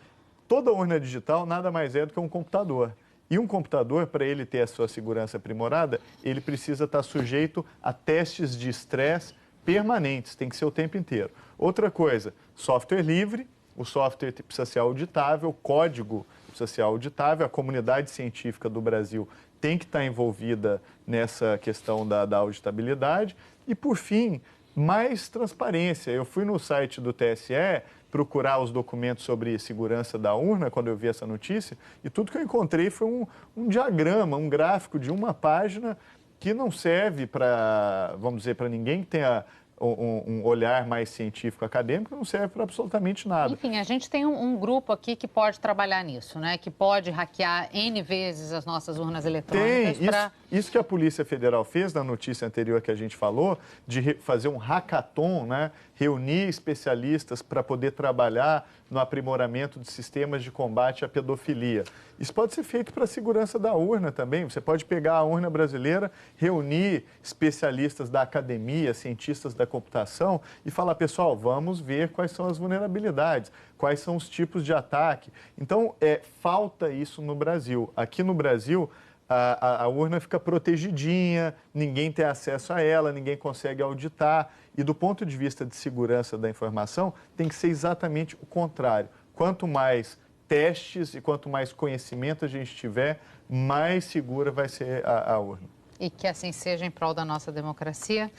S11: Toda urna digital nada mais é do que um computador. E um computador, para ele ter a sua segurança aprimorada, ele precisa estar sujeito a testes de estresse permanentes, tem que ser o tempo inteiro. Outra coisa, software livre, o software precisa ser auditável, o código precisa ser auditável, a comunidade científica do Brasil tem que estar envolvida nessa questão da auditabilidade. E, por fim, mais transparência. Eu fui no site do TSE procurar os documentos sobre segurança da urna, quando eu vi essa notícia, e tudo que eu encontrei foi um diagrama, um gráfico de uma página que não serve para, vamos dizer, para ninguém que tenha um olhar mais científico acadêmico, não serve para absolutamente nada.
S10: Enfim, a gente tem um grupo aqui que pode trabalhar nisso, né? Que pode hackear N vezes as nossas urnas eletrônicas.
S11: Isso que a Polícia Federal fez na notícia anterior que a gente falou, de fazer um hackathon, né? Reunir especialistas para poder trabalhar no aprimoramento de sistemas de combate à pedofilia. Isso pode ser feito para a segurança da urna também. Você pode pegar a urna brasileira, reunir especialistas da academia, cientistas da computação e falar, pessoal, vamos ver quais são as vulnerabilidades, quais são os tipos de ataque. Então, falta isso no Brasil. Aqui no Brasil, a urna fica protegidinha, ninguém tem acesso a ela, ninguém consegue auditar. E do ponto de vista de segurança da informação, tem que ser exatamente o contrário. Quanto mais testes e quanto mais conhecimento a gente tiver, mais segura vai ser a urna.
S10: E que assim seja em prol da nossa democracia.